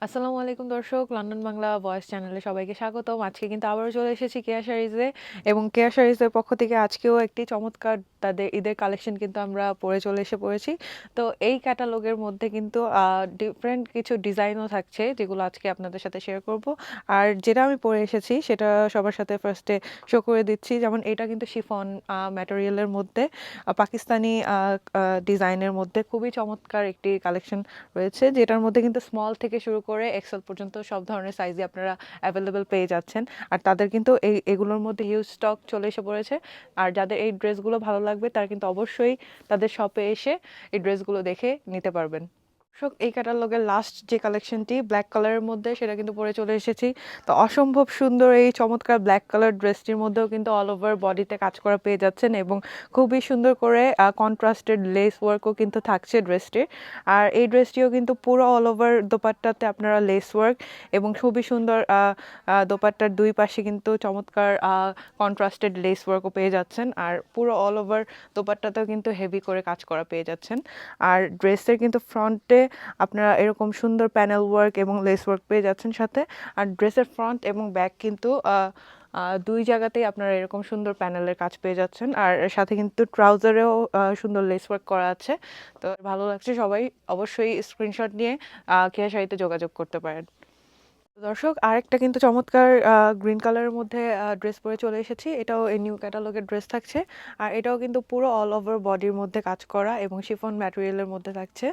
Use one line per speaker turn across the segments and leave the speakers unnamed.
আসসালামু আলাইকুম দর্শক, লন্ডন বাংলা ভয়েস চ্যানেলে সবাইকে স্বাগতম। আজকে কিন্তু আবারও চলে এসেছি কেয়া শাড়িজে, এবং কেয়া শাড়িজের পক্ষ থেকে আজকেও একটি চমৎকার তাদের ঈদের কালেকশন কিন্তু আমরা পরে পড়েছি। তো এই ক্যাটালগের মধ্যে কিন্তু ডিফারেন্ট কিছু ডিজাইনও থাকছে, যেগুলো আজকে আপনাদের সাথে শেয়ার করব। আর যেটা আমি পরে এসেছি সেটা সবার সাথে ফার্স্টে শো করে দিচ্ছি। যেমন এটা কিন্তু শিফন ম্যাটেরিয়ালের মধ্যে পাকিস্তানি ডিজাইনের মধ্যে খুবই চমৎকার একটি কালেকশন রয়েছে, যেটার মধ্যে কিন্তু স্মল থেকে শুরু করে এক্সেল পর্যন্ত সব ধরনের সাইজে আপনারা অ্যাভেলেবেল পেয়ে যাচ্ছেন। আর তাদের কিন্তু এগুলোর মধ্যে হিউজ স্টক চলে এসে পড়েছে। আর যাদের এই ড্রেসগুলো ভালো লাগবে তারা কিন্তু অবশ্যই তাদের শপে এসে এই ড্রেসগুলো দেখে নিতে পারবেন। দর্শক, এই ক্যাটালগের লাস্ট যে কালেকশনটি ব্ল্যাক কালারের মধ্যে, সেটা কিন্তু পরে চলে এসেছি। তো অসম্ভব সুন্দর এই চমৎকার ব্ল্যাক কালার ড্রেসটির মধ্যেও কিন্তু অল ওভার বডিতে কাজ করা পেয়ে যাচ্ছেন, এবং খুবই সুন্দর করে কন্ট্রাস্টেড লেস ওয়ার্কও কিন্তু থাকছে ড্রেসটির। আর এই ড্রেসটিও কিন্তু পুরো অল ওভার দোপাট্টাতে আপনারা লেস ওয়ার্ক এবং খুবই সুন্দর দোপাট্টার দুই পাশে কিন্তু চমৎকার কন্ট্রাস্টেড লেস ওয়ার্কও পেয়ে যাচ্ছেন। আর পুরো অল ওভার দোপাট্টাতেও কিন্তু হেভি করে কাজ করা পেয়ে যাচ্ছেন। আর ড্রেসের কিন্তু ফ্রন্টে আপনারা এরকম সুন্দর প্যানেল ওয়ার্ক এবং লেস ওয়ার্ক পেয়ে যাচ্ছেন সাথে। আর ড্রেসের ফ্রন্ট এবং ব্যাক কিন্তু দুই জায়গাতেই আপনারা এরকম সুন্দর প্যানেলের কাজ পেয়ে যাচ্ছেন। আর সাথে কিন্তু ট্রাউজারেও সুন্দর লেস ওয়ার্ক করা আছে। তো ভালো লাগছে, সবাই অবশ্যই স্ক্রিনশট নিয়ে কেয়া শাড়িতে যোগাযোগ করতে পারেন। দর্শক, আরেকটা কিন্তু চমৎকার গ্রিন কালারের মধ্যে ড্রেস পরে চলে এসেছি। এটাও এই নিউ ক্যাটালগের ড্রেস থাকছে। আর এটাও কিন্তু পুরো অল ওভার বডির মধ্যে কাজ করা এবং শিফন ম্যাটেরিয়ালের মধ্যে থাকছে।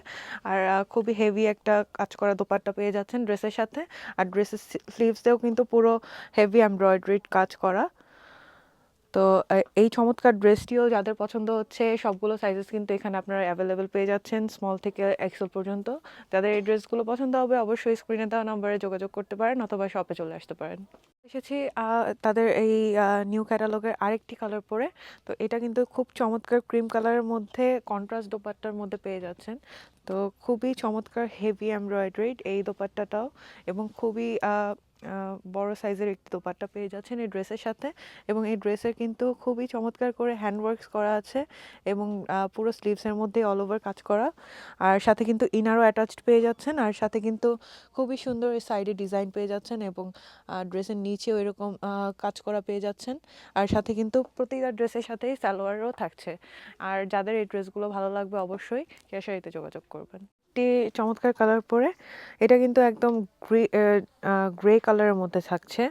আর খুবই হেভি একটা কাজ করা দোপাট্টা পেয়ে যাচ্ছেন ড্রেসের সাথে। আর ড্রেসের স্লিভসেও কিন্তু পুরো হেভি এমব্রয়ডারিড কাজ করা। তো এই চমৎকার ড্রেসটিও যাদের পছন্দ হচ্ছে, সবগুলো সাইজেস কিন্তু এখানে আপনারা অ্যাভেলেবেল পেয়ে যাচ্ছেন, স্মল থেকে এক্সেল পর্যন্ত। যাদের এই ড্রেসগুলো পছন্দ হবে অবশ্যই স্ক্রিনে দেওয়া নম্বরে যোগাযোগ করতে পারেন, অথবা শপে চলে আসতে পারেন। এসেছি তাদের এই নিউ ক্যাটালগের আরেকটি কালার পরে। তো এটা কিন্তু খুব চমৎকার ক্রিম কালারের মধ্যে কন্ট্রাস্ট দোপাট্টার মধ্যে পেয়ে যাচ্ছেন। তো খুবই চমৎকার হেভি এমব্রয়ডারিড এই দোপাট্টাটাও, এবং খুবই বড় সাইজের একটি দোপাট্টা পেয়ে যাচ্ছেন এই ড্রেসের সাথে। এবং এই ড্রেসের কিন্তু খুবই চমৎকার করে হ্যান্ডওয়ার্কস করা আছে, এবং পুরো স্লিভসের মধ্যে অল ওভার কাজ করা। আর সাথে কিন্তু ইনারও অ্যাটাচড পেয়ে যাচ্ছেন। আর সাথে কিন্তু খুবই সুন্দর এই সাইডে ডিজাইন পেয়ে যাচ্ছেন, এবং ড্রেসের নিচেও এরকম কাজ করা পেয়ে যাচ্ছেন। আর সাথে কিন্তু প্রতিটা ড্রেসের সাথেই সালোয়ারও থাকছে। আর যাদের এই ড্রেসগুলো ভালো লাগবে অবশ্যই কেশারিতে যোগাযোগ করবেন। একটি চমৎকার কালার পরে, এটা কিন্তু একদম গ্রে কালারের মধ্যে থাকছে।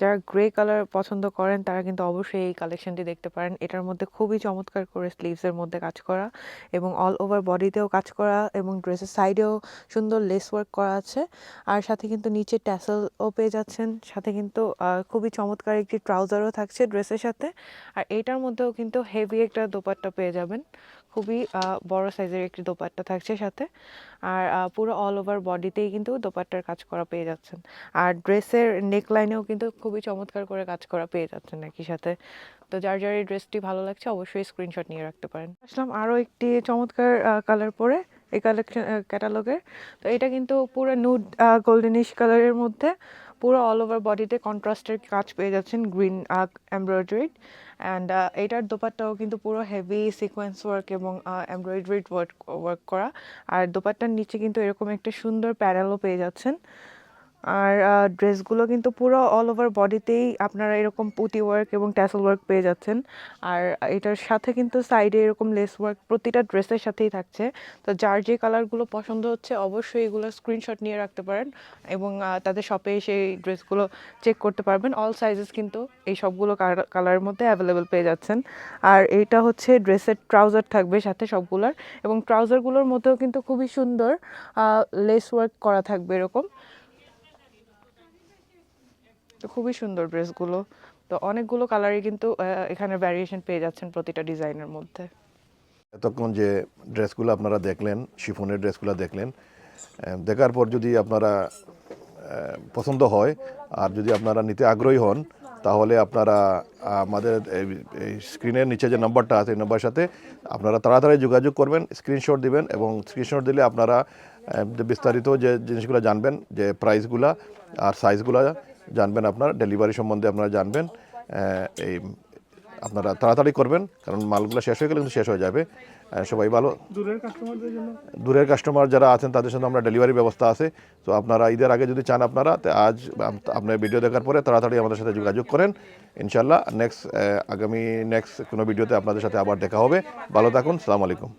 যারা গ্রে কালার পছন্দ করেন তারা কিন্তু অবশ্যই এই কালেকশনটি দেখতে পারেন। এটার মধ্যে খুবই চমৎকার করে স্লিভসের মধ্যে কাজ করা, এবং অল ওভার বডিতেও কাজ করা, এবং ড্রেসের সাইডেও সুন্দর লেস ওয়ার্ক করা আছে। আর সাথে কিন্তু নিচে ট্যাসেলও পেয়ে যাচ্ছেন। সাথে কিন্তু খুবই চমৎকার একটি ট্রাউজারও থাকছে ড্রেসের সাথে। আর এইটার মধ্যেও কিন্তু হেভি একটা দোপাট্টা পেয়ে যাবেন, খুবই বড় সাইজের একটি দোপাট্টা থাকছে সাথে। আর পুরো অল ওভার বডিতেই কিন্তু দোপাট্টার কাজ করা পেয়ে যাচ্ছেন। আর ড্রেসের নেকলাইনেও কিন্তু খুবই চমৎকার করে কাজ করা পেয়ে যাচ্ছেন একই সাথে। তো যার যার এই ড্রেসটি ভালো লাগছে অবশ্যই স্ক্রিনশট নিয়ে রাখতে পারেন। আসলাম আরও একটি চমৎকার কালার পরে এই কালেকশন ক্যাটালগের। তো এটা কিন্তু পুরো নুড গোল্ডেনিশ কালারের মধ্যে পুরো অল ওভার বডিতে কন্ট্রাস্টের কাজ পেয়ে যাচ্ছেন, গ্রিন এমব্রয়ডারিড। অ্যান্ড এইটার দোপাট্টাও কিন্তু পুরো হেভি সিকোয়েন্স ওয়ার্ক এবং এমব্রয়ডারিড ওয়ার্ক করা। আর দোপাট্টার নিচে কিন্তু এরকম একটা সুন্দর প্যানেলও পেয়ে যাচ্ছেন। আর ড্রেসগুলো কিন্তু পুরো অল ওভার বডিতেই আপনারা এরকম পুঁতি ওয়ার্ক এবং ট্যাসেল ওয়ার্ক পেয়ে যাচ্ছেন। আর এটার সাথে কিন্তু সাইডে এরকম লেস ওয়ার্ক প্রতিটা ড্রেসের সাথেই থাকছে। তো যার যে কালারগুলো পছন্দ হচ্ছে অবশ্যই এগুলোর স্ক্রিনশট নিয়ে রাখতে পারেন, এবং তাদের শপে এসে এই ড্রেসগুলো চেক করতে পারবেন। অল সাইজেস কিন্তু এই সবগুলো কালারের মধ্যে অ্যাভেলেবেল পেয়ে যাচ্ছেন। আর এইটা হচ্ছে ড্রেসের ট্রাউজার থাকবে সাথে সবগুলোর, এবং ট্রাউজারগুলোর মধ্যেও কিন্তু খুবই সুন্দর লেস ওয়ার্ক করা থাকবে এরকম। তো খুবই সুন্দর ড্রেসগুলো। তো অনেকগুলো কালারই কিন্তু এখানে ভ্যারিয়েশন পেয়ে যাচ্ছেন প্রতিটা ডিজাইনের মধ্যে।
এতক্ষণ যে ড্রেসগুলো আপনারা দেখলেন, শিফনের ড্রেসগুলো দেখলেন, দেখার পর যদি আপনারা পছন্দ হয় আর যদি আপনারা নিতে আগ্রহী হন, তাহলে আপনারা আমাদের এই স্ক্রিনের নিচে যে নাম্বারটা আছে এই নাম্বারের সাথে আপনারা তাড়াতাড়ি যোগাযোগ করবেন, স্ক্রিনশট দিবেন, এবং স্ক্রিনশট দিলে আপনারা বিস্তারিত যে জিনিসগুলো জানবেন, যে প্রাইসগুলো আর সাইজগুলো জানবেন, আপনার ডেলিভারি সম্বন্ধে আপনারা জানবেন। এই আপনারা তাড়াতাড়ি করবেন, কারণ মালগুলো শেষ হয়ে গেলে কিন্তু শেষ হয়ে যাবে। সবাই ভালো।
দূরের কাস্টমারদের জন্য
দূরের কাস্টমার যারা আছেন তাদের সাথে আমরা ডেলিভারি ব্যবস্থা আছে। তো আপনারা ঈদের আগে যদি চান আপনারা, তো আজ আপনার ভিডিও দেখার পরে তাড়াতাড়ি আমাদের সাথে যোগাযোগ করেন। ইনশাল্লাহ আগামী নেক্সট কোনো ভিডিওতে আপনাদের সাথে আবার দেখা হবে। ভালো থাকুন, সালাম আলাইকুম।